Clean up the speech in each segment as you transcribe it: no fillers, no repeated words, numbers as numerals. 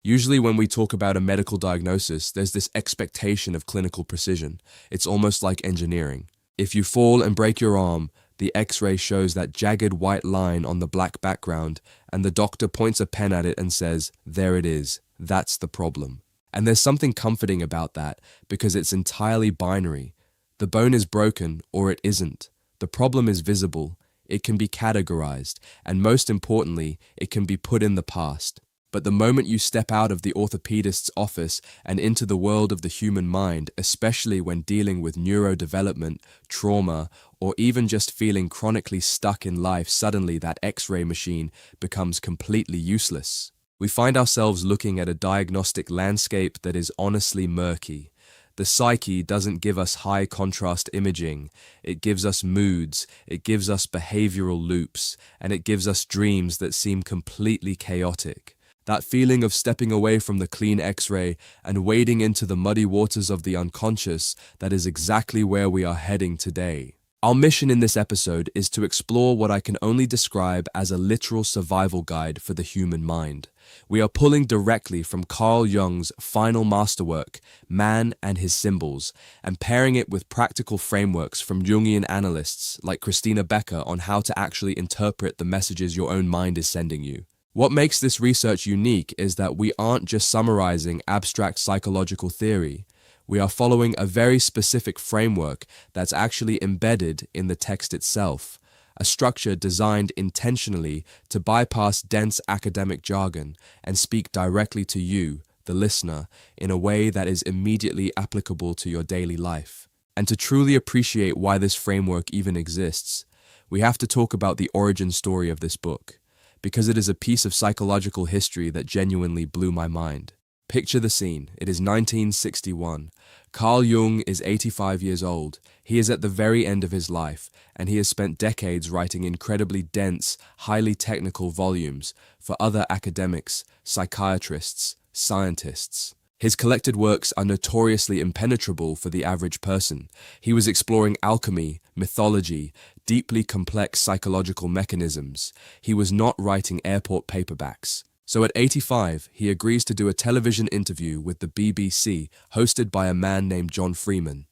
Usually when we talk about a medical diagnosis, there's this expectation of clinical precision. It's almost like engineering. If you fall and break your arm, the X-ray shows that jagged white line on the black background, and the doctor points a pen at it and says, "There it is. That's the problem." And there's something comforting about that, because it's entirely binary. The bone is broken, or it isn't. The problem is visible. It can be categorized, and most importantly, it can be put in the past. But the moment you step out of the orthopedist's office and into the world of the human mind, especially when dealing with neurodevelopment, trauma, or even just feeling chronically stuck in life, suddenly that X-ray machine becomes completely useless. We find ourselves looking at a diagnostic landscape that is honestly murky. The psyche doesn't give us high contrast imaging. It gives us moods, it gives us behavioral loops, and it gives us dreams that seem completely chaotic. That feeling of stepping away from the clean X-ray and wading into the muddy waters of the unconscious, that is exactly where we are heading today. Our mission in this episode is to explore what I can only describe as a literal survival guide for the human mind. We are pulling directly from Carl Jung's final masterwork, Man and His Symbols, and pairing it with practical frameworks from Jungian analysts like Christina Becker on how to actually interpret the messages your own mind is sending you. What makes this research unique is that we aren't just summarizing abstract psychological theory. We are following a very specific framework that's actually embedded in the text itself, a structure designed intentionally to bypass dense academic jargon and speak directly to you, the listener, in a way that is immediately applicable to your daily life. And to truly appreciate why this framework even exists, we have to talk about the origin story of this book, because it is a piece of psychological history that genuinely blew my mind. Picture the scene. It is 1961. Carl Jung is 85 years old. He is at the very end of his life, and he has spent decades writing incredibly dense, highly technical volumes for other academics, psychiatrists, scientists. His collected works are notoriously impenetrable for the average person. He was exploring alchemy, mythology, deeply complex psychological mechanisms. He was not writing airport paperbacks. So at 85, he agrees to do a television interview with the BBC, hosted by a man named John Freeman.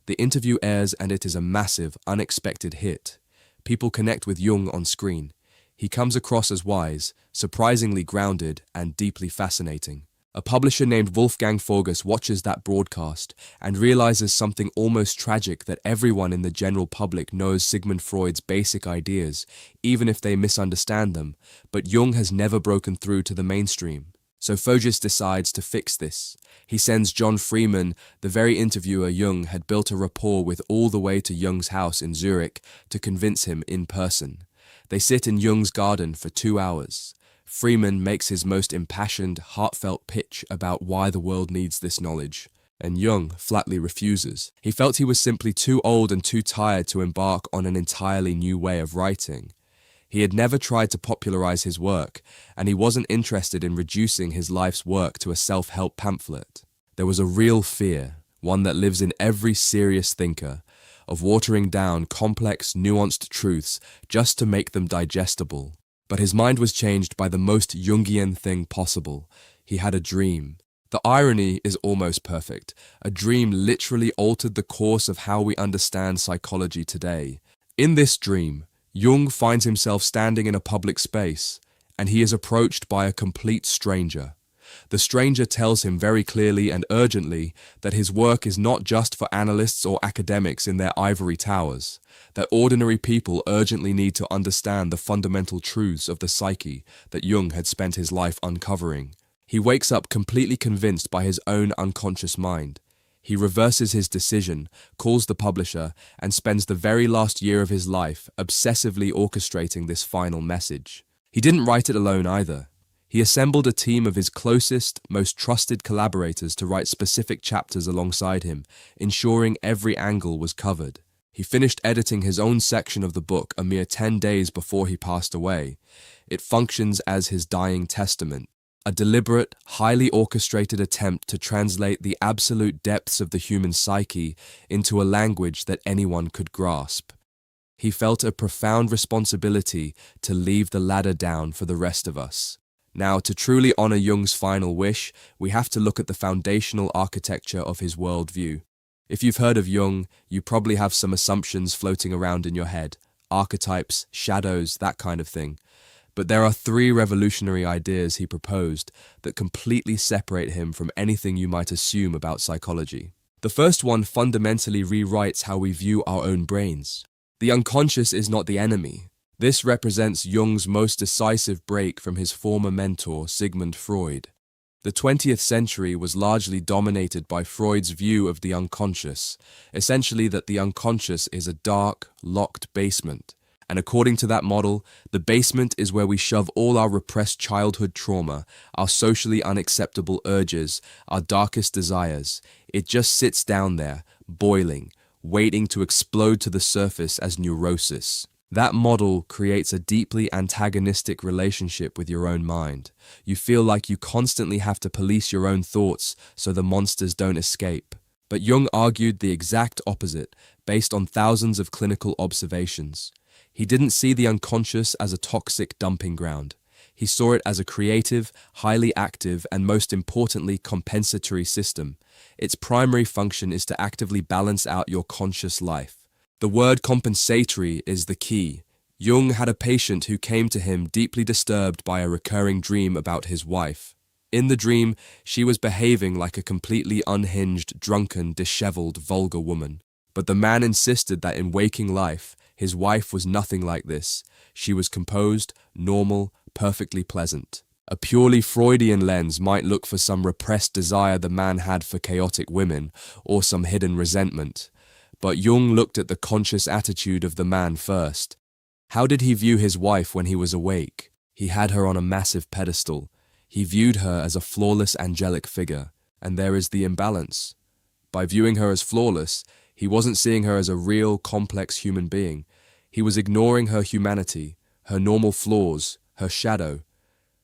The interview airs and it is a massive, unexpected hit. People connect with Jung on screen. He comes across as wise, surprisingly grounded, and deeply fascinating. A publisher named Wolfgang Forgus watches that broadcast and realizes something almost tragic, that everyone in the general public knows Sigmund Freud's basic ideas, even if they misunderstand them, but Jung has never broken through to the mainstream. So Forgus decides to fix this. He sends John Freeman, the very interviewer Jung had built a rapport with, all the way to Jung's house in Zurich to convince him in person. They sit in Jung's garden for 2 hours. Freeman makes his most impassioned, heartfelt pitch about why the world needs this knowledge, and Jung flatly refuses. He felt he was simply too old and too tired to embark on an entirely new way of writing. He had never tried to popularize his work, and he wasn't interested in reducing his life's work to a self-help pamphlet. There was a real fear, one that lives in every serious thinker, of watering down complex, nuanced truths just to make them digestible. But his mind was changed by the most Jungian thing possible. He had a dream. The irony is almost perfect. A dream literally altered the course of how we understand psychology today. In this dream, Jung finds himself standing in a public space, and he is approached by a complete stranger. The stranger tells him very clearly and urgently that his work is not just for analysts or academics in their ivory towers, that ordinary people urgently need to understand the fundamental truths of the psyche that Jung had spent his life uncovering. He wakes up completely convinced by his own unconscious mind. He reverses his decision, calls the publisher, and spends the very last year of his life obsessively orchestrating this final message. He didn't write it alone either. He assembled a team of his closest, most trusted collaborators to write specific chapters alongside him, ensuring every angle was covered. He finished editing his own section of the book a mere 10 days before he passed away. It functions as his dying testament, a deliberate, highly orchestrated attempt to translate the absolute depths of the human psyche into a language that anyone could grasp. He felt a profound responsibility to leave the ladder down for the rest of us. Now, to truly honor Jung's final wish, we have to look at the foundational architecture of his worldview. If you've heard of Jung, you probably have some assumptions floating around in your head, archetypes, shadows, that kind of thing. But there are three revolutionary ideas he proposed that completely separate him from anything you might assume about psychology. The first one fundamentally rewrites how we view our own brains. The unconscious is not the enemy. This represents Jung's most decisive break from his former mentor, Sigmund Freud. The 20th century was largely dominated by Freud's view of the unconscious, essentially that the unconscious is a dark, locked basement. And according to that model, the basement is where we shove all our repressed childhood trauma, our socially unacceptable urges, our darkest desires. It just sits down there, boiling, waiting to explode to the surface as neurosis. That model creates a deeply antagonistic relationship with your own mind. You feel like you constantly have to police your own thoughts so the monsters don't escape. But Jung argued the exact opposite, based on thousands of clinical observations. He didn't see the unconscious as a toxic dumping ground. He saw it as a creative, highly active, and most importantly, compensatory system. Its primary function is to actively balance out your conscious life. The word compensatory is the key. Jung had a patient who came to him deeply disturbed by a recurring dream about his wife. In the dream, she was behaving like a completely unhinged, drunken, disheveled, vulgar woman. But the man insisted that in waking life, his wife was nothing like this. She was composed, normal, perfectly pleasant. A purely Freudian lens might look for some repressed desire the man had for chaotic women, or some hidden resentment. But Jung looked at the conscious attitude of the man first. How did he view his wife when he was awake? He had her on a massive pedestal. He viewed her as a flawless angelic figure, and there is the imbalance. By viewing her as flawless, he wasn't seeing her as a real, complex human being. He was ignoring her humanity, her normal flaws, her shadow.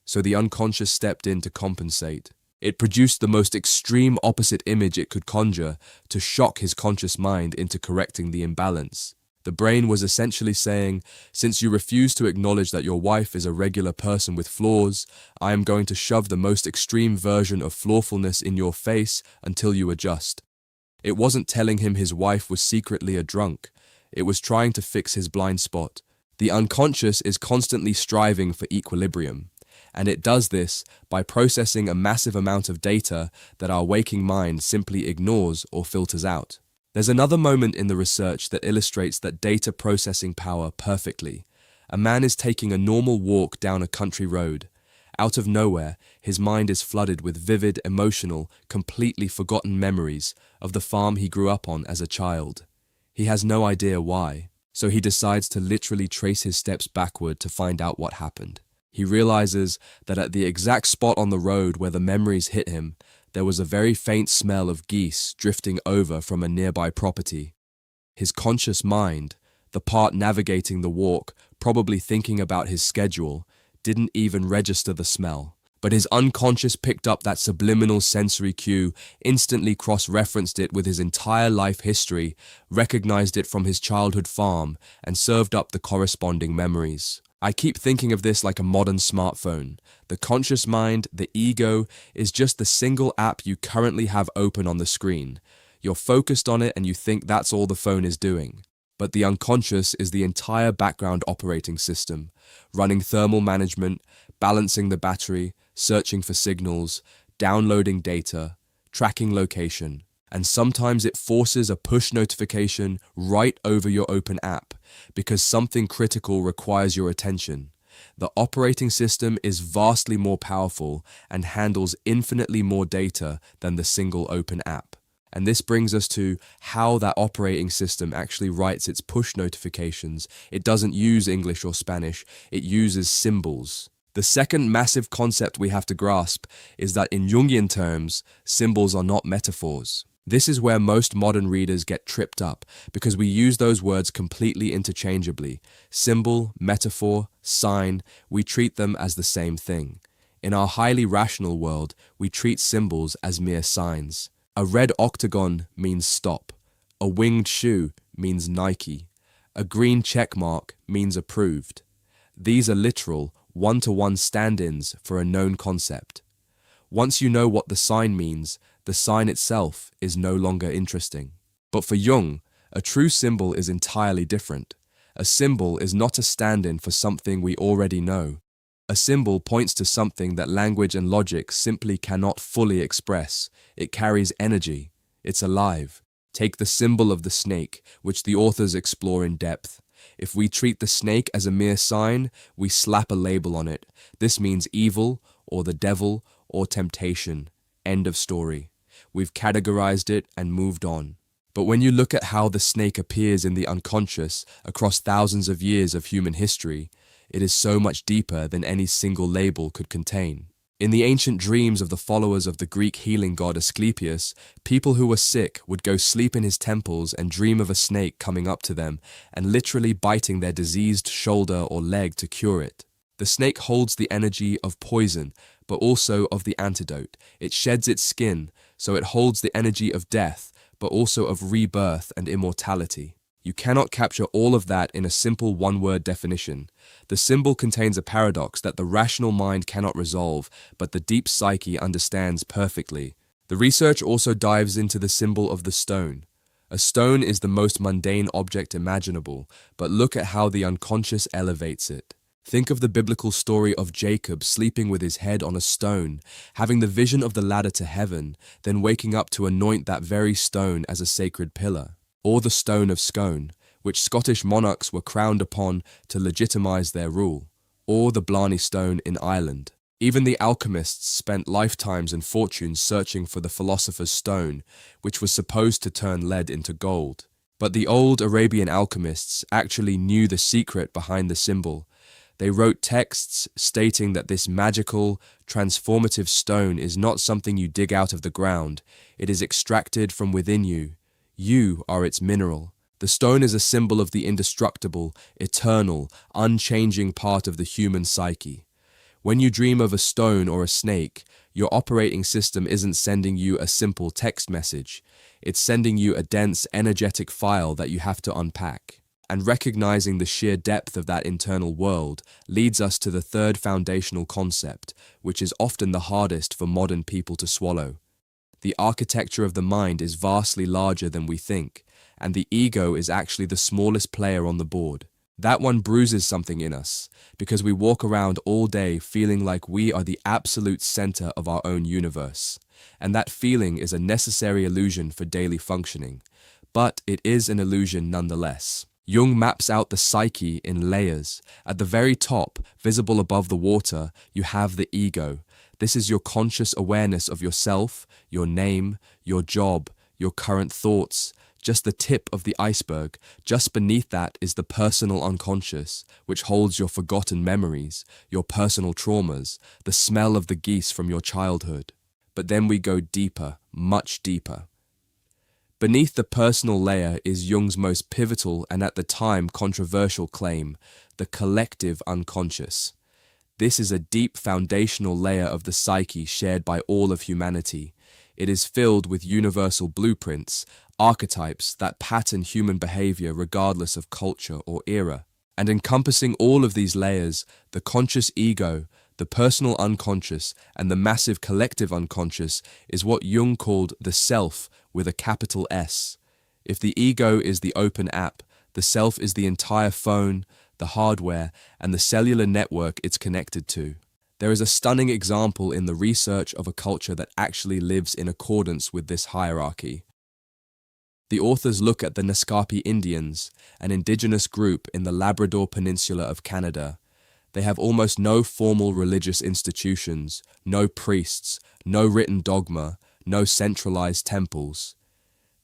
So the unconscious stepped in to compensate. It produced the most extreme opposite image it could conjure to shock his conscious mind into correcting the imbalance. The brain was essentially saying, since you refuse to acknowledge that your wife is a regular person with flaws, I am going to shove the most extreme version of flawfulness in your face until you adjust. It wasn't telling him his wife was secretly a drunk. It was trying to fix his blind spot. The unconscious is constantly striving for equilibrium. And it does this by processing a massive amount of data that our waking mind simply ignores or filters out. There's another moment in the research that illustrates that data processing power perfectly. A man is taking a normal walk down a country road. Out of nowhere, his mind is flooded with vivid, emotional, completely forgotten memories of the farm he grew up on as a child. He has no idea why, so he decides to literally trace his steps backward to find out what happened. He realizes that at the exact spot on the road where the memories hit him, there was a very faint smell of geese drifting over from a nearby property. His conscious mind, the part navigating the walk, probably thinking about his schedule, didn't even register the smell. But his unconscious picked up that subliminal sensory cue, instantly cross-referenced it with his entire life history, recognized it from his childhood farm, and served up the corresponding memories. I keep thinking of this like a modern smartphone. The conscious mind, the ego, is just the single app you currently have open on the screen. You're focused on it and you think that's all the phone is doing. But the unconscious is the entire background operating system, running thermal management, balancing the battery, searching for signals, downloading data, tracking location. And sometimes it forces a push notification right over your open app because something critical requires your attention. The operating system is vastly more powerful and handles infinitely more data than the single open app. And this brings us to how that operating system actually writes its push notifications. It doesn't use English or Spanish, it uses symbols. The second massive concept we have to grasp is that in Jungian terms, symbols are not metaphors. This is where most modern readers get tripped up because we use those words completely interchangeably. Symbol, metaphor, sign, we treat them as the same thing. In our highly rational world, we treat symbols as mere signs. A red octagon means stop. A winged shoe means Nike. A green check mark means approved. These are literal, one-to-one stand-ins for a known concept. Once you know what the sign means, the sign itself is no longer interesting. But for Jung, a true symbol is entirely different. A symbol is not a stand-in for something we already know. A symbol points to something that language and logic simply cannot fully express. It carries energy. It's alive. Take the symbol of the snake, which the authors explore in depth. If we treat the snake as a mere sign, we slap a label on it. This means evil, or the devil, or temptation. End of story. We've categorized it and moved on. But when you look at how the snake appears in the unconscious across thousands of years of human history, it is so much deeper than any single label could contain. In the ancient dreams of the followers of the Greek healing god Asclepius, people who were sick would go sleep in his temples and dream of a snake coming up to them and literally biting their diseased shoulder or leg to cure it. The snake holds the energy of poison, but also of the antidote. It sheds its skin, so it holds the energy of death, but also of rebirth and immortality. You cannot capture all of that in a simple one-word definition. The symbol contains a paradox that the rational mind cannot resolve, but the deep psyche understands perfectly. The research also dives into the symbol of the stone. A stone is the most mundane object imaginable, but look at how the unconscious elevates it. Think of the biblical story of Jacob sleeping with his head on a stone, having the vision of the ladder to heaven, then waking up to anoint that very stone as a sacred pillar. Or the stone of Scone, which Scottish monarchs were crowned upon to legitimize their rule. Or the Blarney Stone in Ireland. Even the alchemists spent lifetimes and fortunes searching for the philosopher's stone, which was supposed to turn lead into gold. But the old Arabian alchemists actually knew the secret behind the symbol. They wrote texts stating that this magical, transformative stone is not something you dig out of the ground. It is extracted from within you. You are its mineral. The stone is a symbol of the indestructible, eternal, unchanging part of the human psyche. When you dream of a stone or a snake, your operating system isn't sending you a simple text message. It's sending you a dense, energetic file that you have to unpack. And recognizing the sheer depth of that internal world leads us to the third foundational concept, which is often the hardest for modern people to swallow. The architecture of the mind is vastly larger than we think, and the ego is actually the smallest player on the board. That one bruises something in us, because we walk around all day feeling like we are the absolute center of our own universe, and that feeling is a necessary illusion for daily functioning. But it is an illusion nonetheless. Jung maps out the psyche in layers. At the very top, visible above the water, you have the ego. This is your conscious awareness of yourself, your name, your job, your current thoughts, just the tip of the iceberg. Just beneath that is the personal unconscious, which holds your forgotten memories, your personal traumas, the smell of the geese from your childhood. But then we go deeper, much deeper. Beneath the personal layer is Jung's most pivotal and at the time controversial claim, the collective unconscious. This is a deep foundational layer of the psyche shared by all of humanity. It is filled with universal blueprints, archetypes that pattern human behavior regardless of culture or era. And encompassing all of these layers, the conscious ego, the personal unconscious, and the massive collective unconscious is what Jung called the self with a capital S. If the ego is the open app, the self is the entire phone, the hardware, and the cellular network it's connected to. There is a stunning example in the research of a culture that actually lives in accordance with this hierarchy. The authors look at the Nuscari Indians, an indigenous group in the Labrador Peninsula of Canada. They have almost no formal religious institutions, no priests, no written dogma, no centralized temples.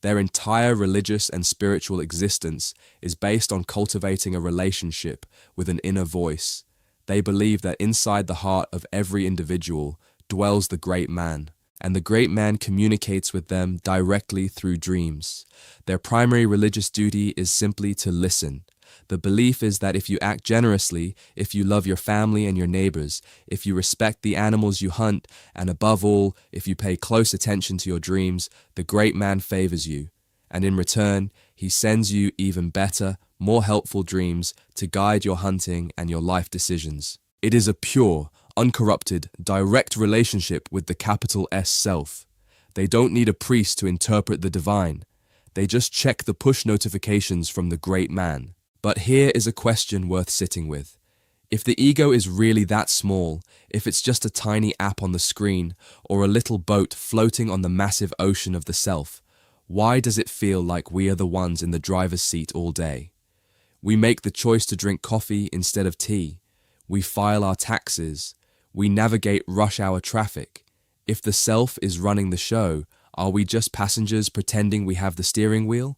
Their entire religious and spiritual existence is based on cultivating a relationship with an inner voice. They believe that inside the heart of every individual dwells the great man, and the great man communicates with them directly through dreams. Their primary religious duty is simply to listen. The belief is that if you act generously, if you love your family and your neighbors, if you respect the animals you hunt, and above all, if you pay close attention to your dreams, the great man favors you. And in return, he sends you even better, more helpful dreams to guide your hunting and your life decisions. It is a pure, uncorrupted, direct relationship with the capital S self. They don't need a priest to interpret the divine. They just check the push notifications from the great man. But here is a question worth sitting with. If the ego is really that small, if it's just a tiny app on the screen or a little boat floating on the massive ocean of the self, why does it feel like we are the ones in the driver's seat all day? We make the choice to drink coffee instead of tea. We file our taxes. We navigate rush hour traffic. If the self is running the show, are we just passengers pretending we have the steering wheel?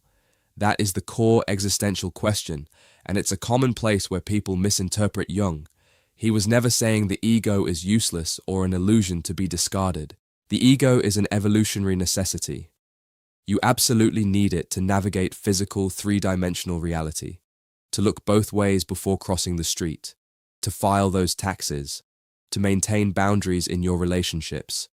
That is the core existential question, and it's a common place where people misinterpret Jung. He was never saying the ego is useless or an illusion to be discarded. The ego is an evolutionary necessity. You absolutely need it to navigate physical, three-dimensional reality, to look both ways before crossing the street, to file those taxes, to maintain boundaries in your relationships.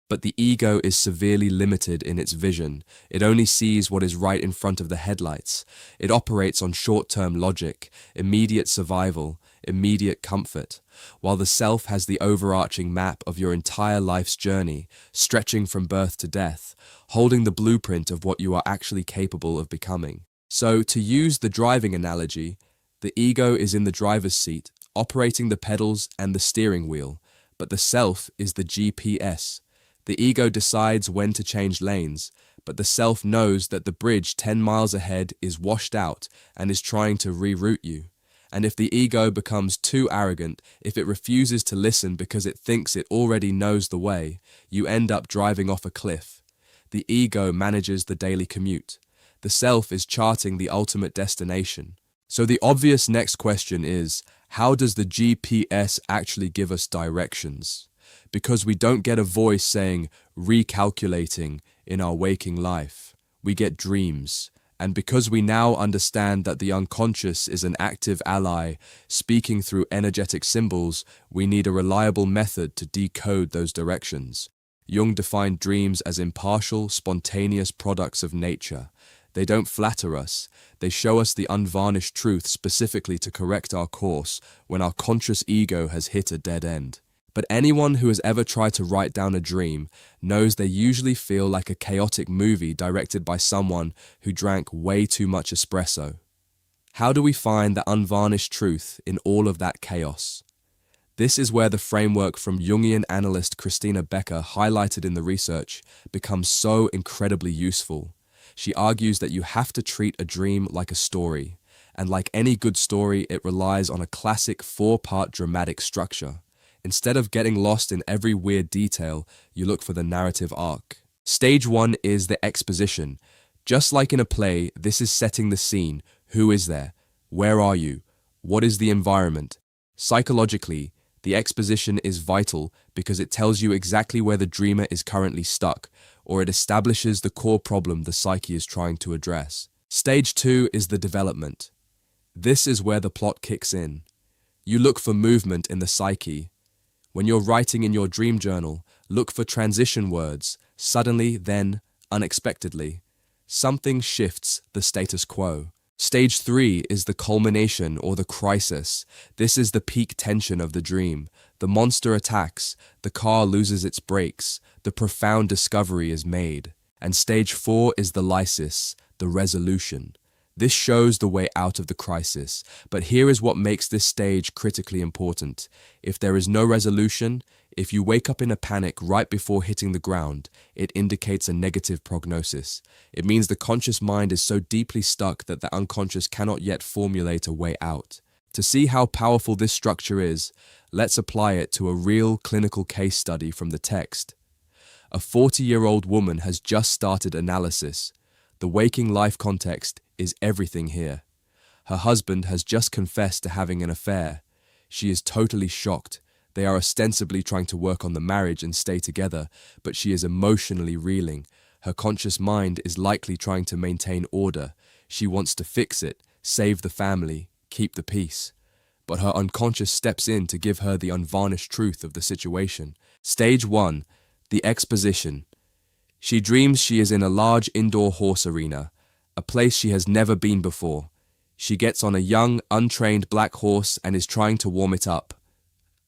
But the ego is severely limited in its vision. It only sees what is right in front of the headlights. It operates on short-term logic, immediate survival, immediate comfort, while the self has the overarching map of your entire life's journey, stretching from birth to death, holding the blueprint of what you are actually capable of becoming. So, to use the driving analogy, the ego is in the driver's seat, operating the pedals and the steering wheel, but the self is the GPS. The ego decides when to change lanes, but the self knows that the bridge 10 miles ahead is washed out and is trying to reroute you. And if the ego becomes too arrogant, if it refuses to listen because it thinks it already knows the way, you end up driving off a cliff. The ego manages the daily commute. The self is charting the ultimate destination. So the obvious next question is, how does the GPS actually give us directions? Because we don't get a voice saying, recalculating in our waking life. We get dreams. And because we now understand that the unconscious is an active ally, speaking through energetic symbols, we need a reliable method to decode those directions. Jung defined dreams as impartial, spontaneous products of nature. They don't flatter us. They show us the unvarnished truth specifically to correct our course when our conscious ego has hit a dead end. But anyone who has ever tried to write down a dream knows they usually feel like a chaotic movie directed by someone who drank way too much espresso. How do we find the unvarnished truth in all of that chaos? This is where the framework from Jungian analyst Christina Becker, highlighted in the research, becomes so incredibly useful. She argues that you have to treat a dream like a story, and like any good story, it relies on a classic 4-part dramatic structure. Instead of getting lost in every weird detail, you look for the narrative arc. Stage 1 is the exposition. Just like in a play, this is setting the scene. Who is there? Where are you? What is the environment? Psychologically, the exposition is vital because it tells you exactly where the dreamer is currently stuck, or it establishes the core problem the psyche is trying to address. Stage 2 is the development. This is where the plot kicks in. You look for movement in the psyche. When you're writing in your dream journal, look for transition words, suddenly, then, unexpectedly. Something shifts the status quo. Stage 3 is the culmination or the crisis. This is the peak tension of the dream. The monster attacks, the car loses its brakes, the profound discovery is made. And stage 4 is the lysis, the resolution. This shows the way out of the crisis, but here is what makes this stage critically important. If there is no resolution, if you wake up in a panic right before hitting the ground, it indicates a negative prognosis. It means the conscious mind is so deeply stuck that the unconscious cannot yet formulate a way out. To see how powerful this structure is, let's apply it to a real clinical case study from the text. A 40-year-old woman has just started analysis. The waking life context is everything here. Her husband has just confessed to having an affair. She is totally shocked. They are ostensibly trying to work on the marriage and stay together, but she is emotionally reeling. Her conscious mind is likely trying to maintain order. She wants to fix it, save the family, keep the peace. But her unconscious steps in to give her the unvarnished truth of the situation. Stage 1, the exposition. She dreams she is in a large indoor horse arena, a place she has never been before. She gets on a young, untrained black horse and is trying to warm it up.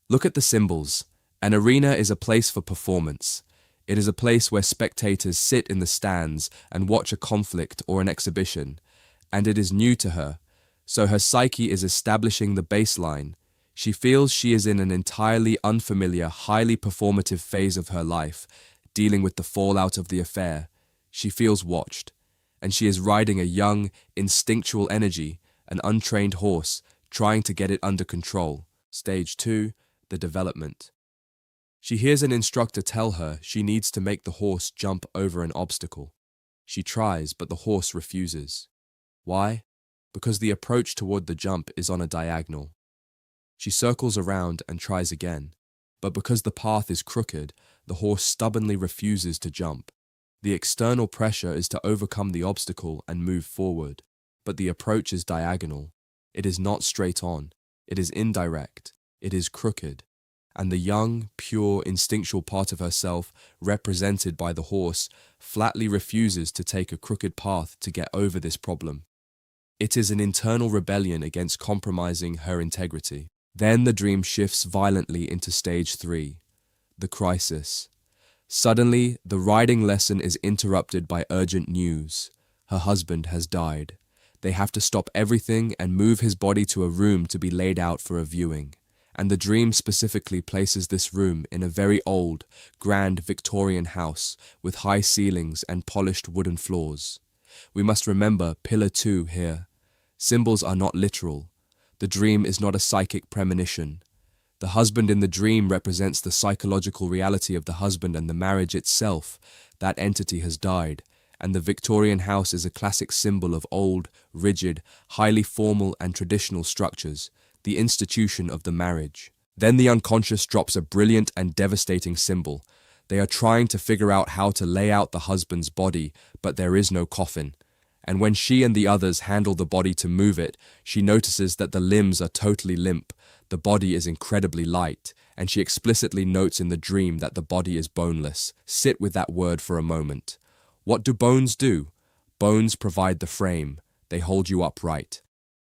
Look at the symbols. An arena is a place for performance. It is a place where spectators sit in the stands and watch a conflict or an exhibition, and it is new to her, so her psyche is establishing the baseline. She feels she is in an entirely unfamiliar, highly performative phase of her life, dealing with the fallout of the affair. She feels watched, and she is riding a young, instinctual energy, an untrained horse, trying to get it under control. Stage 2, the development. She hears an instructor tell her she needs to make the horse jump over an obstacle. She tries, but the horse refuses. Why? Because the approach toward the jump is on a diagonal. She circles around and tries again, but because the path is crooked, the horse stubbornly refuses to jump. The external pressure is to overcome the obstacle and move forward, but the approach is diagonal. It is not straight on. It is indirect. It is crooked. And the young, pure, instinctual part of herself, represented by the horse, flatly refuses to take a crooked path to get over this problem. It is an internal rebellion against compromising her integrity. Then the dream shifts violently into stage 3, the crisis. Suddenly, the riding lesson is interrupted by urgent news. Her husband has died. They have to stop everything and move his body to a room to be laid out for a viewing. And the dream specifically places this room in a very old, grand Victorian house with high ceilings and polished wooden floors. We must remember pillar 2 here. Symbols are not literal. The dream is not a psychic premonition. The husband in the dream represents the psychological reality of the husband and the marriage itself. That entity has died, and the Victorian house is a classic symbol of old, rigid, highly formal and traditional structures, the institution of the marriage. Then the unconscious drops a brilliant and devastating symbol. They are trying to figure out how to lay out the husband's body, but there is no coffin. And when she and the others handle the body to move it, she notices that the limbs are totally limp, the body is incredibly light, and she explicitly notes in the dream that the body is boneless. Sit with that word for a moment. What do bones do? Bones provide the frame. They hold you upright.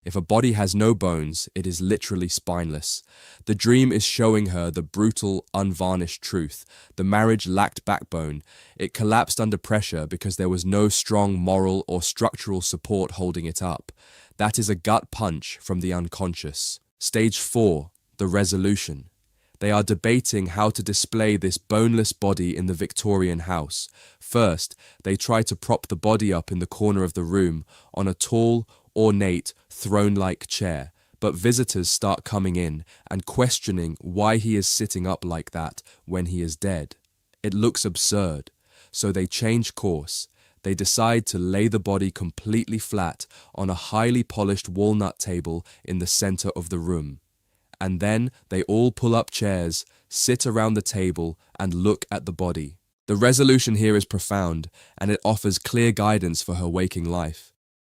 If a body has no bones, it is literally spineless. The dream is showing her the brutal, unvarnished truth. The marriage lacked backbone. It collapsed under pressure because there was no strong moral or structural support holding it up. That is a gut punch from the unconscious. Stage 4, the resolution. They are debating how to display this boneless body in the Victorian house. First, they try to prop the body up in the corner of the room on a tall, ornate, throne-like chair, but visitors start coming in and questioning why he is sitting up like that when he is dead. It looks absurd, so they change course. They decide to lay the body completely flat on a highly polished walnut table in the center of the room. And then they all pull up chairs, sit around the table, and look at the body. The resolution here is profound, and it offers clear guidance for her waking life.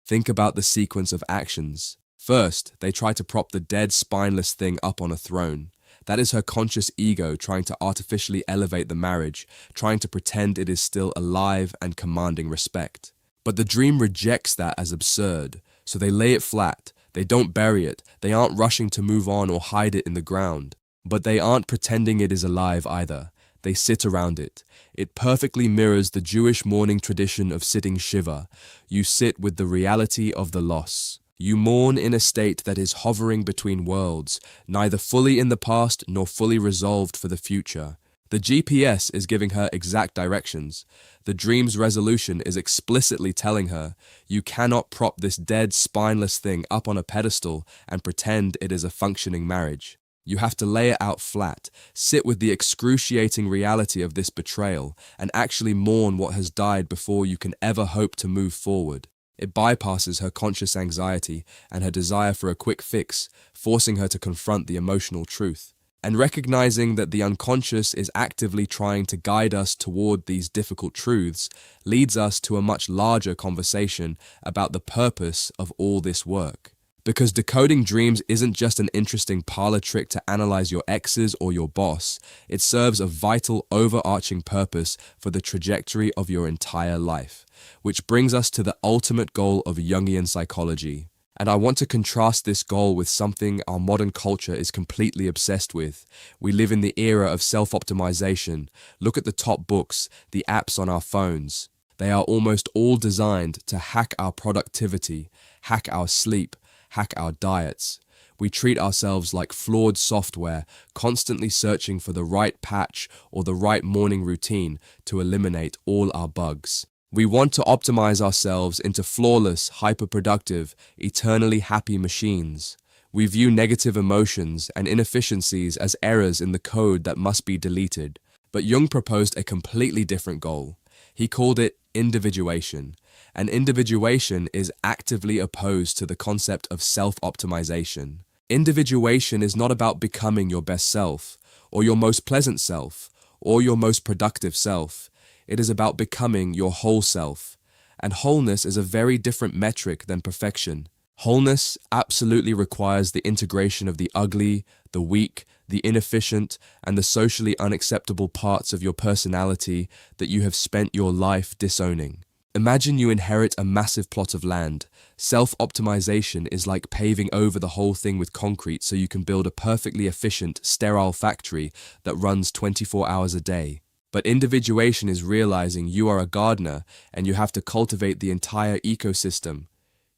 Think about the sequence of actions. First, they try to prop the dead, spineless thing up on a throne. That is her conscious ego trying to artificially elevate the marriage, trying to pretend it is still alive and commanding respect. But the dream rejects that as absurd, so they lay it flat. They don't bury it. They aren't rushing to move on or hide it in the ground. But they aren't pretending it is alive either. They sit around it. It perfectly mirrors the Jewish mourning tradition of sitting Shiva. You sit with the reality of the loss. You mourn in a state that is hovering between worlds, neither fully in the past nor fully resolved for the future. The GPS is giving her exact directions. The dream's resolution is explicitly telling her, you cannot prop this dead, spineless thing up on a pedestal and pretend it is a functioning marriage. You have to lay it out flat, sit with the excruciating reality of this betrayal, and actually mourn what has died before you can ever hope to move forward. It bypasses her conscious anxiety and her desire for a quick fix, forcing her to confront the emotional truth. And recognizing that the unconscious is actively trying to guide us toward these difficult truths leads us to a much larger conversation about the purpose of all this work. Because decoding dreams isn't just an interesting parlor trick to analyze your exes or your boss, it serves a vital overarching purpose for the trajectory of your entire life. Which brings us to the ultimate goal of Jungian psychology, And I want to contrast this goal with something our modern culture is completely obsessed with. We live in the era of self-optimization. Look at the top books, the apps on our phones. They are almost all designed to hack our productivity, hack our sleep, hack our diets. We treat ourselves like flawed software, constantly searching for the right patch or the right morning routine to eliminate all our bugs. We want to optimize ourselves into flawless, hyperproductive, eternally happy machines. We view negative emotions and inefficiencies as errors in the code that must be deleted. But Jung proposed a completely different goal. He called it individuation. And individuation is actively opposed to the concept of self-optimization. Individuation is not about becoming your best self, or your most pleasant self, or your most productive self. It is about becoming your whole self. And wholeness is a very different metric than perfection. Wholeness absolutely requires the integration of the ugly, the weak, the inefficient, and the socially unacceptable parts of your personality that you have spent your life disowning. Imagine you inherit a massive plot of land. Self-optimization is like paving over the whole thing with concrete so you can build a perfectly efficient, sterile factory that runs 24 hours a day. But individuation is realizing you are a gardener and you have to cultivate the entire ecosystem.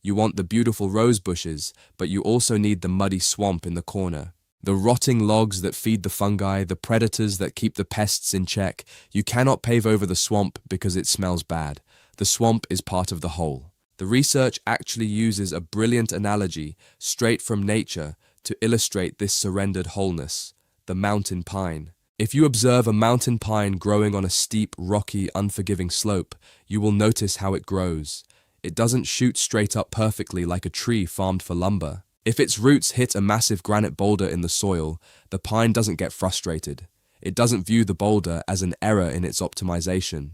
You want the beautiful rose bushes, but you also need the muddy swamp in the corner. The rotting logs that feed the fungi, the predators that keep the pests in check. You cannot pave over the swamp because it smells bad. The swamp is part of the whole. The research actually uses a brilliant analogy straight from nature to illustrate this surrendered wholeness: the mountain pine. If you observe a mountain pine growing on a steep, rocky, unforgiving slope, you will notice how it grows. It doesn't shoot straight up perfectly like a tree farmed for lumber. If its roots hit a massive granite boulder in the soil, the pine doesn't get frustrated. It doesn't view the boulder as an error in its optimization.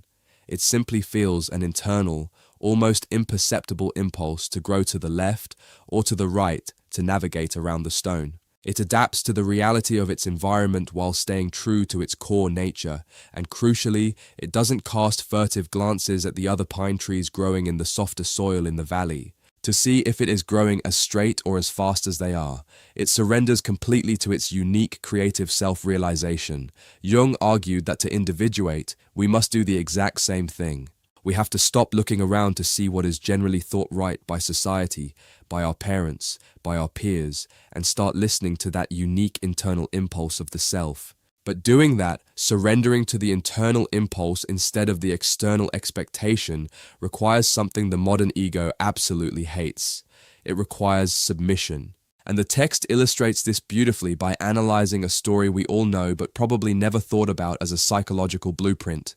It simply feels an internal, almost imperceptible impulse to grow to the left or to the right to navigate around the stone. It adapts to the reality of its environment while staying true to its core nature, and crucially, it doesn't cast furtive glances at the other pine trees growing in the softer soil in the valley, to see if it is growing as straight or as fast as they are. It surrenders completely to its unique creative self-realization. Jung argued that to individuate, we must do the exact same thing. We have to stop looking around to see what is generally thought right by society, by our parents, by our peers, and start listening to that unique internal impulse of the self. But doing that, surrendering to the internal impulse instead of the external expectation, requires something the modern ego absolutely hates. It requires submission. And the text illustrates this beautifully by analyzing a story we all know but probably never thought about as a psychological blueprint: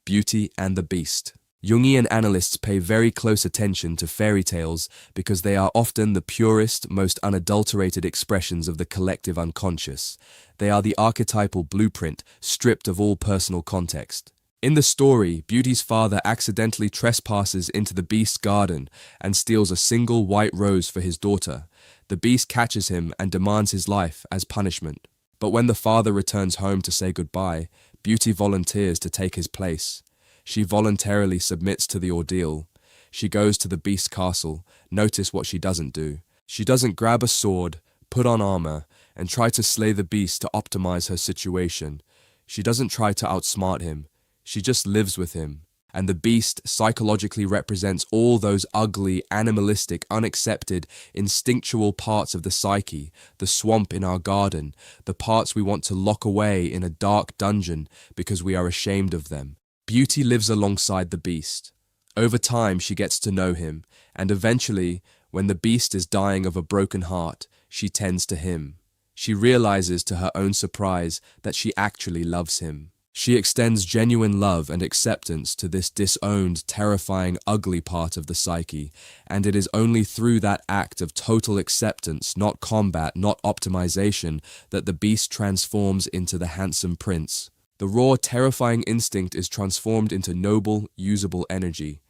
Beauty and the Beast. Jungian analysts pay very close attention to fairy tales because they are often the purest, most unadulterated expressions of the collective unconscious. They are the archetypal blueprint, stripped of all personal context. In the story, Beauty's father accidentally trespasses into the Beast's garden and steals a single white rose for his daughter. The Beast catches him and demands his life as punishment. But when the father returns home to say goodbye, Beauty volunteers to take his place. She voluntarily submits to the ordeal. She goes to the Beast's castle. Notice what she doesn't do. She doesn't grab a sword, put on armor, and try to slay the Beast to optimize her situation. She doesn't try to outsmart him. She just lives with him. And the Beast psychologically represents all those ugly, animalistic, unaccepted, instinctual parts of the psyche, the swamp in our garden, the parts we want to lock away in a dark dungeon because we are ashamed of them. Beauty lives alongside the Beast. Over time, she gets to know him, and eventually, when the Beast is dying of a broken heart, she tends to him. She realizes to her own surprise that she actually loves him. She extends genuine love and acceptance to this disowned, terrifying, ugly part of the psyche, and it is only through that act of total acceptance, not combat, not optimization, that the Beast transforms into the handsome prince. The raw, terrifying instinct is transformed into noble, usable energy.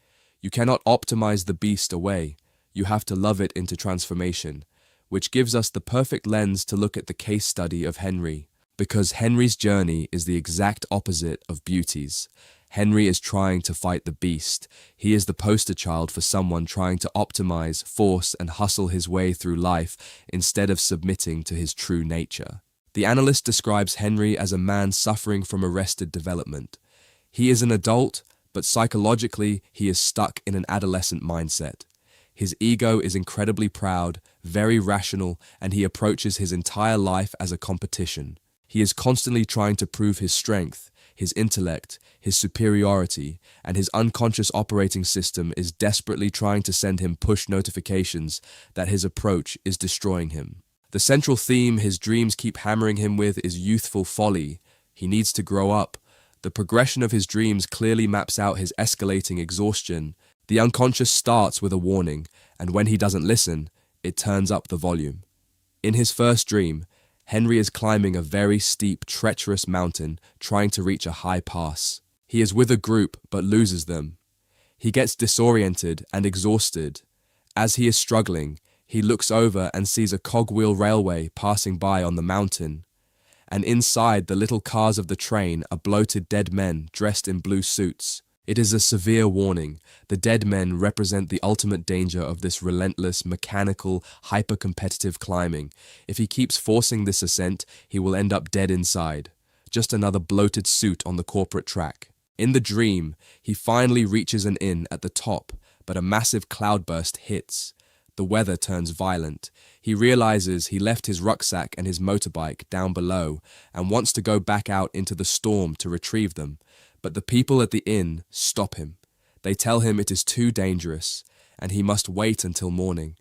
You cannot optimize the Beast away. You have to love it into transformation, which gives us the perfect lens to look at the case study of Henry. Because Henry's journey is the exact opposite of Beauty's. Henry is trying to fight the beast. He is the poster child for someone trying to optimize, force, and hustle his way through life instead of submitting to his true nature. The analyst describes Henry as a man suffering from arrested development. He is an adult, but psychologically he is stuck in an adolescent mindset. His ego is incredibly proud, very rational, and he approaches his entire life as a competition. He is constantly trying to prove his strength, his intellect, his superiority, and his unconscious operating system is desperately trying to send him push notifications that his approach is destroying him. The central theme his dreams keep hammering him with is youthful folly. He needs to grow up. The progression of his dreams clearly maps out his escalating exhaustion. The unconscious starts with a warning, and when he doesn't listen, it turns up the volume. In his first dream, Henry is climbing a very steep, treacherous mountain, trying to reach a high pass. He is with a group, but loses them. He gets disoriented and exhausted. As he is struggling, he looks over and sees a cogwheel railway passing by on the mountain. And inside the little cars of the train are bloated dead men dressed in blue suits. It is a severe warning. The dead men represent the ultimate danger of this relentless, mechanical, hyper-competitive climbing. If he keeps forcing this ascent, he will end up dead inside. Just another bloated suit on the corporate track. In the dream, he finally reaches an inn at the top, but a massive cloudburst hits. The weather turns violent. He realizes he left his rucksack and his motorbike down below and wants to go back out into the storm to retrieve them. But the people at the inn stop him. They tell him it is too dangerous, and he must wait until morning.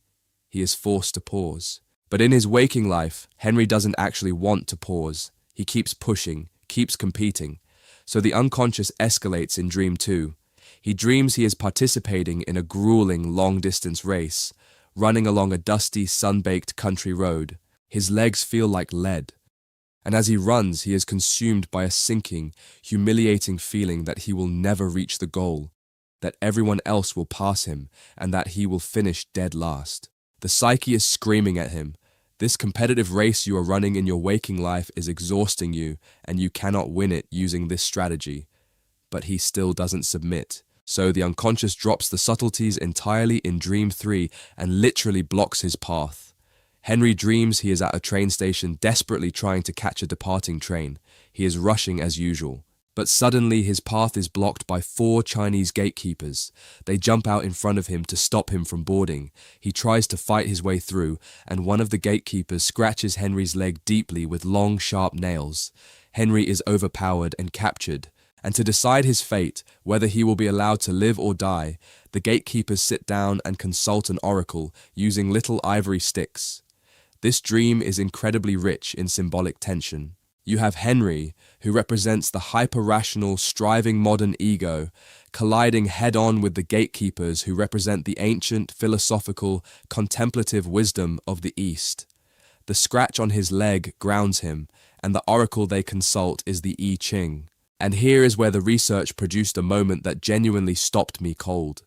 He is forced to pause. But in his waking life, Henry doesn't actually want to pause. He keeps pushing, keeps competing. So the unconscious escalates in Dream 2. He dreams he is participating in a grueling long-distance race, running along a dusty, sun-baked country road. His legs feel like lead. And as he runs, he is consumed by a sinking, humiliating feeling that he will never reach the goal, that everyone else will pass him, and that he will finish dead last. The psyche is screaming at him. This competitive race you are running in your waking life is exhausting you, and you cannot win it using this strategy. But he still doesn't submit. So the unconscious drops the subtleties entirely in Dream 3 and literally blocks his path. Henry dreams he is at a train station desperately trying to catch a departing train. He is rushing as usual. But suddenly his path is blocked by 4 Chinese gatekeepers. They jump out in front of him to stop him from boarding. He tries to fight his way through, and one of the gatekeepers scratches Henry's leg deeply with long, sharp nails. Henry is overpowered and captured. And to decide his fate, whether he will be allowed to live or die, the gatekeepers sit down and consult an oracle using little ivory sticks. This dream is incredibly rich in symbolic tension. You have Henry, who represents the hyper-rational, striving modern ego, colliding head-on with the gatekeepers who represent the ancient, philosophical, contemplative wisdom of the East. The scratch on his leg grounds him, and the oracle they consult is the I-Ching. And here is where the research produced a moment that genuinely stopped me cold.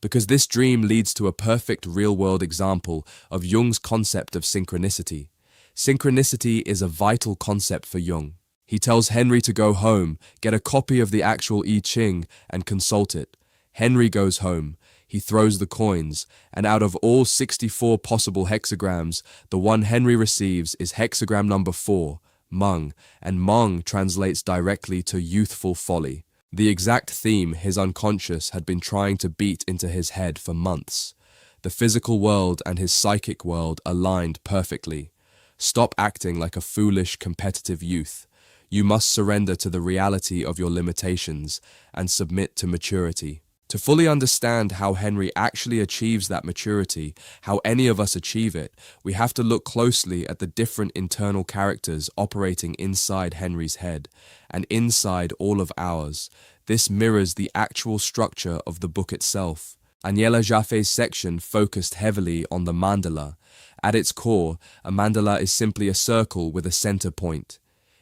Because this dream leads to a perfect real-world example of Jung's concept of synchronicity. Synchronicity is a vital concept for Jung. He tells Henry to go home, get a copy of the actual I-Ching, and consult it. Henry goes home. He throws the coins, and out of all 64 possible hexagrams, the one Henry receives is hexagram number 4, Mung, and Mung translates directly to youthful folly. The exact theme his unconscious had been trying to beat into his head for months. The physical world and his psychic world aligned perfectly. Stop acting like a foolish, competitive youth. You must surrender to the reality of your limitations and submit to maturity. To fully understand how Henry actually achieves that maturity, how any of us achieve it, we have to look closely at the different internal characters operating inside Henry's head, and inside all of ours. This mirrors the actual structure of the book itself. Agnella Jaffe's section focused heavily on the mandala. At its core, a mandala is simply a circle with a center point.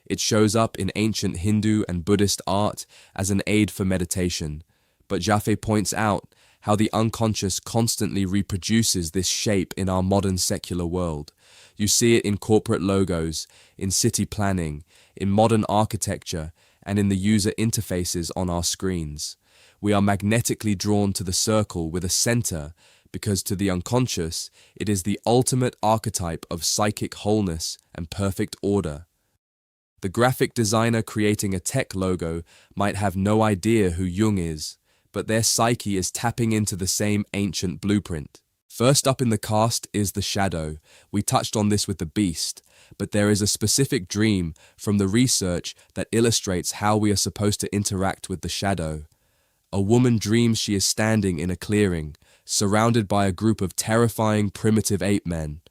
It shows up in ancient Hindu and Buddhist art as an aid for meditation. But Jaffe points out how the unconscious constantly reproduces this shape in our modern secular world. You see it in corporate logos, in city planning, in modern architecture, and in the user interfaces on our screens. We are magnetically drawn to the circle with a center because to the unconscious, it is the ultimate archetype of psychic wholeness and perfect order. The graphic designer creating a tech logo might have no idea who Jung is, but their psyche is tapping into the same ancient blueprint. First up in the cast is the shadow. We touched on this with the beast, but there is a specific dream from the research that illustrates how we are supposed to interact with the shadow. A woman dreams she is standing in a clearing, surrounded by a group of terrifying primitive ape men.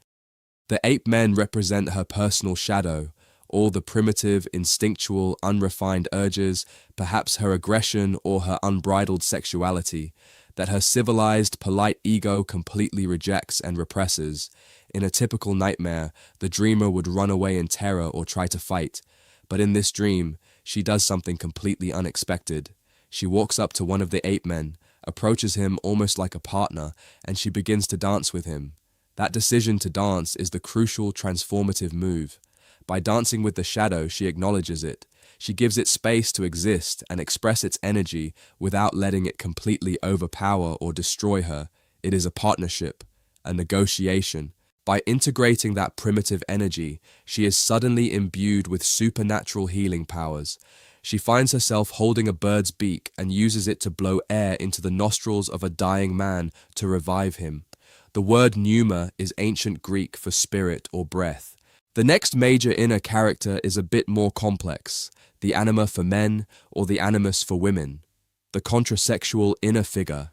The ape men represent her personal shadow, all the primitive, instinctual, unrefined urges, perhaps her aggression or her unbridled sexuality, that her civilized, polite ego completely rejects and represses. In a typical nightmare, the dreamer would run away in terror or try to fight, but in this dream, she does something completely unexpected. She walks up to one of the ape men, approaches him almost like a partner, and she begins to dance with him. That decision to dance is the crucial transformative move. By dancing with the shadow, she acknowledges it. She gives it space to exist and express its energy without letting it completely overpower or destroy her. It is a partnership, a negotiation. By integrating that primitive energy, she is suddenly imbued with supernatural healing powers. She finds herself holding a bird's beak and uses it to blow air into the nostrils of a dying man to revive him. The word pneuma is ancient Greek for spirit or breath. The next major inner character is a bit more complex, the anima for men or the animus for women, the contrasexual inner figure.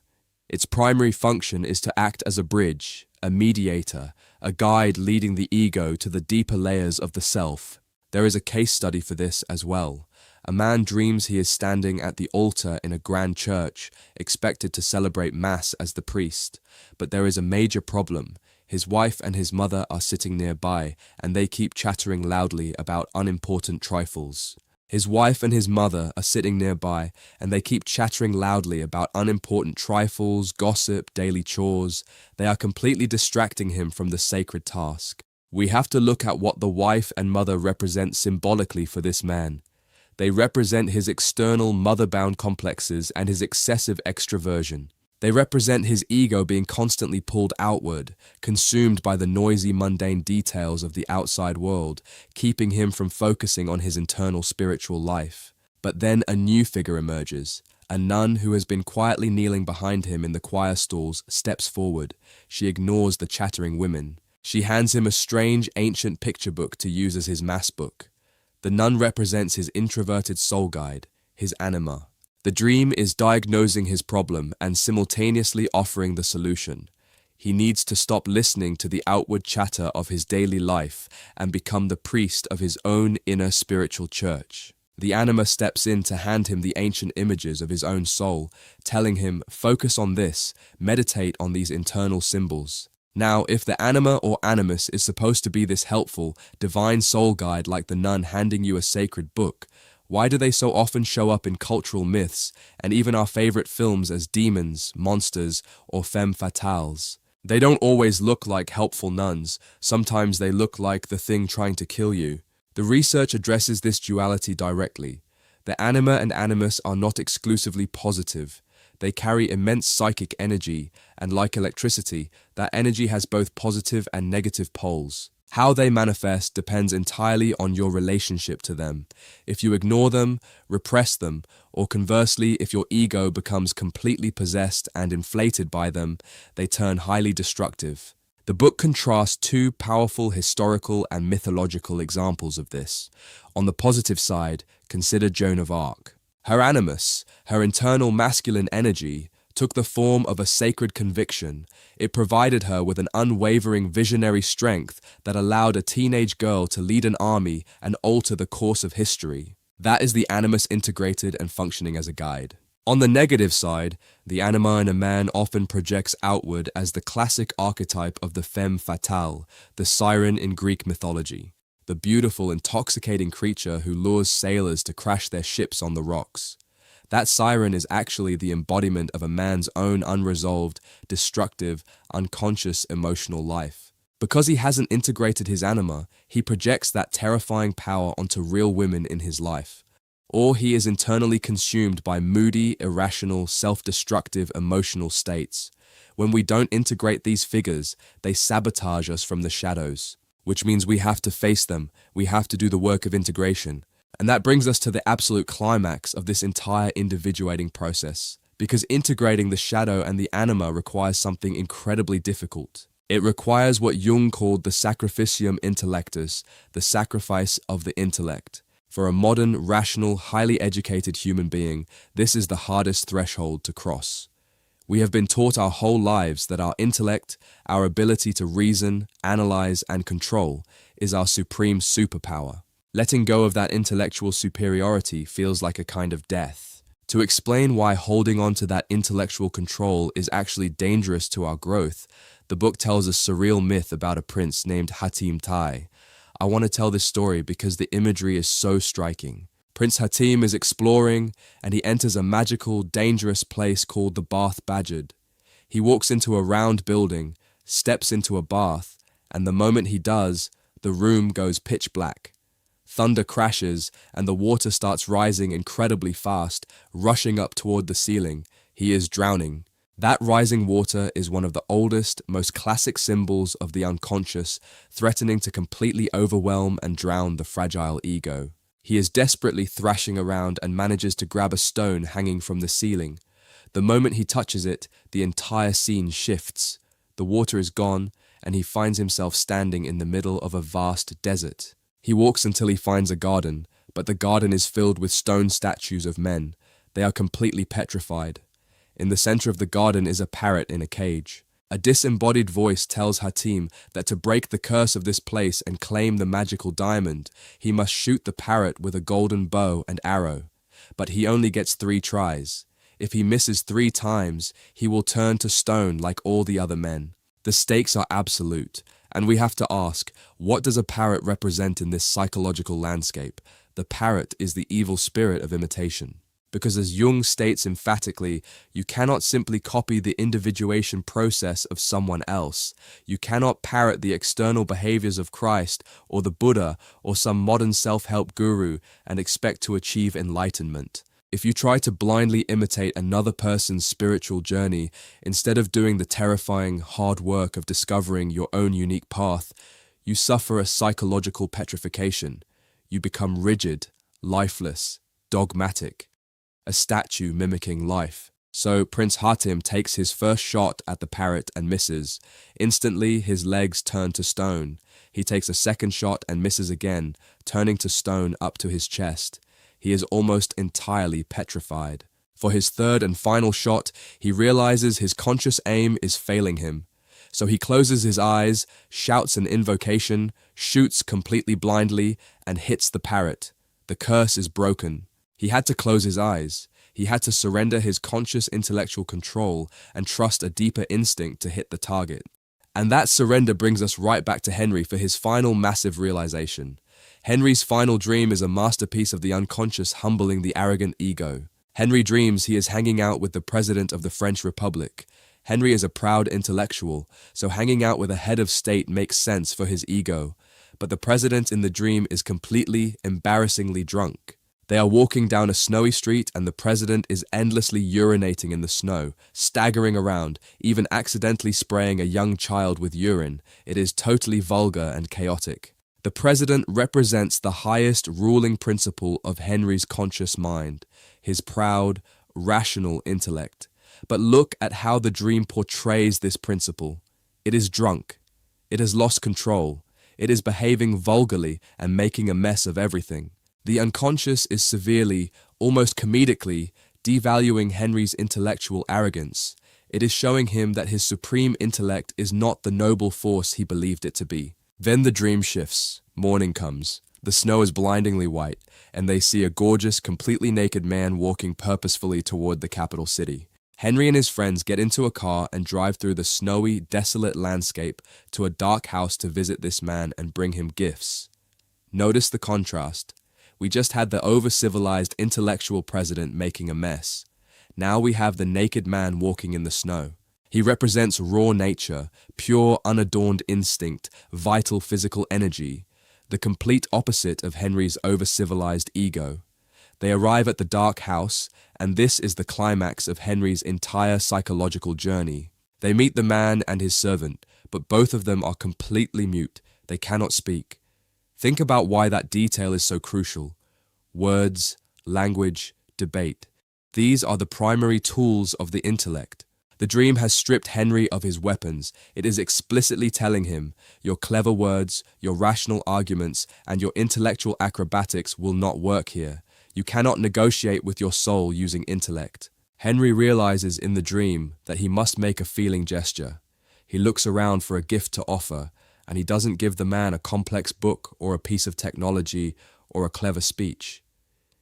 Its primary function is to act as a bridge, a mediator, a guide leading the ego to the deeper layers of the self. There is a case study for this as well. A man dreams he is standing at the altar in a grand church, expected to celebrate Mass as the priest. But there is a major problem. His wife and his mother are sitting nearby, and they keep chattering loudly about unimportant trifles. His wife and his mother are sitting nearby, and they keep chattering loudly about unimportant trifles, gossip, daily chores. They are completely distracting him from the sacred task. We have to look at what the wife and mother represent symbolically for this man. They represent his external mother-bound complexes and his excessive extroversion. They represent his ego being constantly pulled outward, consumed by the noisy, mundane details of the outside world, keeping him from focusing on his internal spiritual life. But then a new figure emerges. A nun who has been quietly kneeling behind him in the choir stalls steps forward. She ignores the chattering women. She hands him a strange, ancient picture book to use as his mass book. The nun represents his introverted soul guide, his anima. The dream is diagnosing his problem and simultaneously offering the solution. He needs to stop listening to the outward chatter of his daily life and become the priest of his own inner spiritual church. The anima steps in to hand him the ancient images of his own soul, telling him, focus on this, meditate on these internal symbols. Now, if the anima or animus is supposed to be this helpful, divine soul guide like the nun handing you a sacred book, why do they so often show up in cultural myths and even our favorite films as demons, monsters, or femme fatales? They don't always look like helpful nuns. Sometimes they look like the thing trying to kill you. The research addresses this duality directly. The anima and animus are not exclusively positive. They carry immense psychic energy, and like electricity, that energy has both positive and negative poles. How they manifest depends entirely on your relationship to them. If you ignore them, repress them, or conversely, if your ego becomes completely possessed and inflated by them, they turn highly destructive. The book contrasts two powerful historical and mythological examples of this. On the positive side, consider Joan of Arc. Her animus, her internal masculine energy, took the form of a sacred conviction. It provided her with an unwavering visionary strength that allowed a teenage girl to lead an army and alter the course of history. That is the animus integrated and functioning as a guide. On the negative side, the anima in a man often projects outward as the classic archetype of the femme fatale, the Siren in Greek mythology, the beautiful, intoxicating creature who lures sailors to crash their ships on the rocks. That siren is actually the embodiment of a man's own unresolved, destructive, unconscious emotional life. Because he hasn't integrated his anima, he projects that terrifying power onto real women in his life. or he is internally consumed by moody, irrational, self-destructive emotional states. When we don't integrate these figures, they sabotage us from the shadows, which means we have to face them, we have to do the work of integration. And that brings us to the absolute climax of this entire individuating process, because integrating the shadow and the anima requires something incredibly difficult. It requires what Jung called the Sacrificium Intellectus, the sacrifice of the intellect. For a modern, rational, highly educated human being, this is the hardest threshold to cross. We have been taught our whole lives that our intellect, our ability to reason, analyze, and control, is our supreme superpower. Letting go of that intellectual superiority feels like a kind of death. To explain why holding on to that intellectual control is actually dangerous to our growth, the book tells a surreal myth about a prince named Hatim. I want to tell this story because the imagery is so striking. Prince Hatim is exploring, and he enters a magical, dangerous place called the Bath Badgered. He walks into a round building, steps into a bath, and the moment he does, the room goes pitch black. Thunder crashes, and the water starts rising incredibly fast, rushing up toward the ceiling. He is drowning. That rising water is one of the oldest, most classic symbols of the unconscious, threatening to completely overwhelm and drown the fragile ego. He is desperately thrashing around and manages to grab a stone hanging from the ceiling. The moment he touches it, the entire scene shifts. The water is gone, and he finds himself standing in the middle of a vast desert. He walks until he finds a garden, but the garden is filled with stone statues of men. They are completely petrified. In the center of the garden is a parrot in a cage. A disembodied voice tells Hatim that to break the curse of this place and claim the magical diamond, he must shoot the parrot with a golden bow and arrow. But he only gets 3 tries. If he misses 3 times, he will turn to stone like all the other men. The stakes are absolute, and we have to ask, what does a parrot represent in this psychological landscape? The parrot is the evil spirit of imitation. Because as Jung states emphatically, you cannot simply copy the individuation process of someone else. You cannot parrot the external behaviors of Christ or the Buddha or some modern self-help guru and expect to achieve enlightenment. If you try to blindly imitate another person's spiritual journey, instead of doing the terrifying hard work of discovering your own unique path, you suffer a psychological petrification. You become rigid, lifeless, dogmatic. A statue mimicking life. So Prince Hatim takes his first shot at the parrot and misses. Instantly, his legs turn to stone. He takes a second shot and misses again, turning to stone up to his chest. He is almost entirely petrified. For his third and final shot, he realizes his conscious aim is failing him. So he closes his eyes, shouts an invocation, shoots completely blindly, and hits the parrot. The curse is broken. He had to close his eyes. He had to surrender his conscious intellectual control and trust a deeper instinct to hit the target. And that surrender brings us right back to Henry for his final massive realization. Henry's final dream is a masterpiece of the unconscious humbling the arrogant ego. Henry dreams he is hanging out with the President of the French Republic. Henry is a proud intellectual, so hanging out with a head of state makes sense for his ego. But the president in the dream is completely, embarrassingly drunk. They are walking down a snowy street and the president is endlessly urinating in the snow, staggering around, even accidentally spraying a young child with urine. It is totally vulgar and chaotic. The president represents the highest ruling principle of Henry's conscious mind, his proud, rational intellect. But look at how the dream portrays this principle. It is drunk. It has lost control. It is behaving vulgarly and making a mess of everything. The unconscious is severely, almost comedically, devaluing Henry's intellectual arrogance. It is showing him that his supreme intellect is not the noble force he believed it to be. Then the dream shifts. Morning comes. The snow is blindingly white, and they see a gorgeous, completely naked man walking purposefully toward the capital city. Henry and his friends get into a car and drive through the snowy, desolate landscape to a dark house to visit this man and bring him gifts. Notice the contrast. We just had the over-civilized intellectual president making a mess. Now we have the naked man walking in the snow. He represents raw nature, pure, unadorned instinct, vital physical energy, the complete opposite of Henry's over-civilized ego. They arrive at the dark house, and this is the climax of Henry's entire psychological journey. They meet the man and his servant, but both of them are completely mute. They cannot speak. Think about why that detail is so crucial. Words, language, debate. These are the primary tools of the intellect. The dream has stripped Henry of his weapons. It is explicitly telling him, your clever words, your rational arguments, and your intellectual acrobatics will not work here. You cannot negotiate with your soul using intellect. Henry realizes in the dream that he must make a feeling gesture. He looks around for a gift to offer, and he doesn't give the man a complex book or a piece of technology or a clever speech.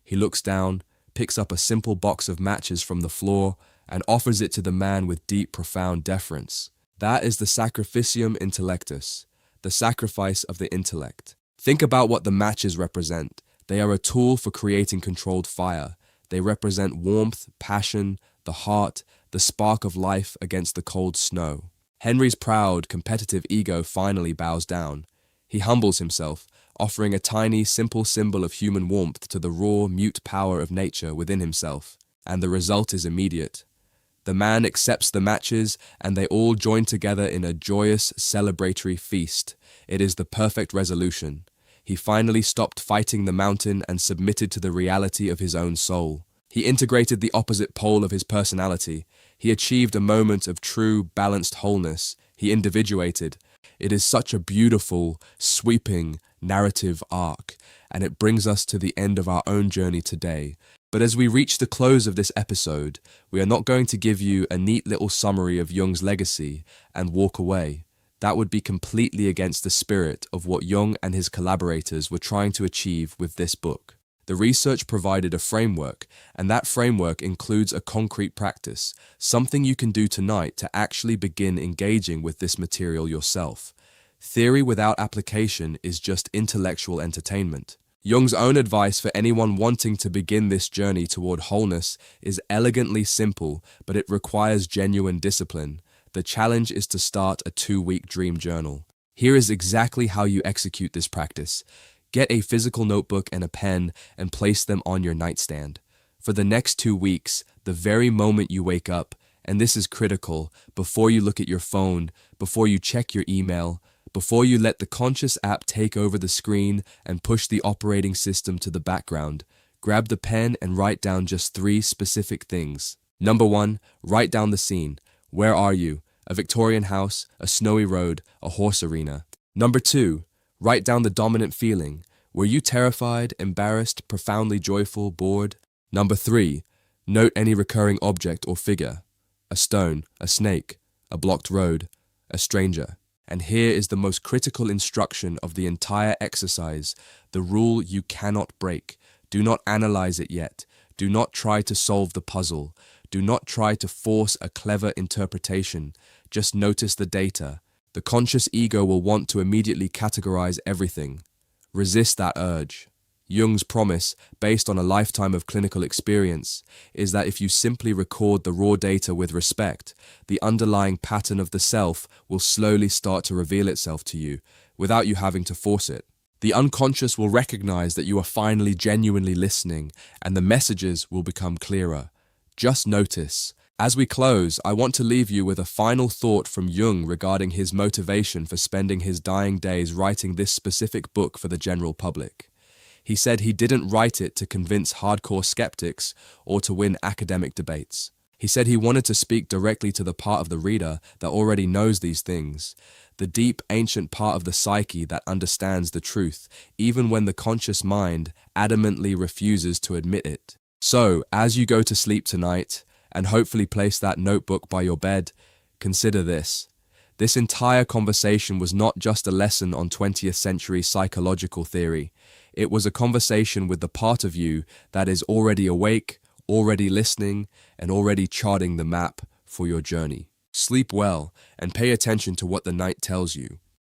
He looks down, picks up a simple box of matches from the floor, and offers it to the man with deep, profound deference. That is the Sacrificium Intellectus, the sacrifice of the intellect. Think about what the matches represent. They are a tool for creating controlled fire. They represent warmth, passion, the heart, the spark of life against the cold snow. Henry's proud, competitive ego finally bows down. He humbles himself, offering a tiny, simple symbol of human warmth to the raw, mute power of nature within himself. And the result is immediate. The man accepts the matches, and they all join together in a joyous, celebratory feast. It is the perfect resolution. He finally stopped fighting the mountain and submitted to the reality of his own soul. He integrated the opposite pole of his personality. He achieved a moment of true, balanced wholeness. He individuated. It is such a beautiful, sweeping, narrative arc, and it brings us to the end of our own journey today. But as we reach the close of this episode, we are not going to give you a neat little summary of Jung's legacy and walk away. That would be completely against the spirit of what Jung and his collaborators were trying to achieve with this book. The research provided a framework, and that framework includes a concrete practice, something you can do tonight to actually begin engaging with this material yourself. Theory without application is just intellectual entertainment. Jung's own advice for anyone wanting to begin this journey toward wholeness is elegantly simple, but it requires genuine discipline. The challenge is to start a 2-week dream journal. Here is exactly how you execute this practice. Get a physical notebook and a pen and place them on your nightstand. For the next 2 weeks, the very moment you wake up, and this is critical, before you look at your phone, before you check your email, before you let the conscious app take over the screen and push the operating system to the background, grab the pen and write down just 3 specific things. Number 1, write down the scene. Where are you? A Victorian house, a snowy road, a horse arena. Number 2, write down the dominant feeling. Were you terrified, embarrassed, profoundly joyful, bored? Number 3, note any recurring object or figure. A stone, a snake, a blocked road, a stranger. And here is the most critical instruction of the entire exercise, the rule you cannot break. Do not analyze it yet. Do not try to solve the puzzle. Do not try to force a clever interpretation. Just notice the data. The conscious ego will want to immediately categorize everything. Resist that urge. Jung's promise, based on a lifetime of clinical experience, is that if you simply record the raw data with respect, the underlying pattern of the self will slowly start to reveal itself to you, without you having to force it. The unconscious will recognize that you are finally genuinely listening, and the messages will become clearer. Just notice. As we close, I want to leave you with a final thought from Jung regarding his motivation for spending his dying days writing this specific book for the general public. He said he didn't write it to convince hardcore skeptics or to win academic debates. He said he wanted to speak directly to the part of the reader that already knows these things, the deep, ancient part of the psyche that understands the truth, even when the conscious mind adamantly refuses to admit it. So, as you go to sleep tonight, and hopefully place that notebook by your bed, consider this. This entire conversation was not just a lesson on 20th century psychological theory. It was a conversation with the part of you that is already awake, already listening, and already charting the map for your journey. Sleep well and pay attention to what the night tells you.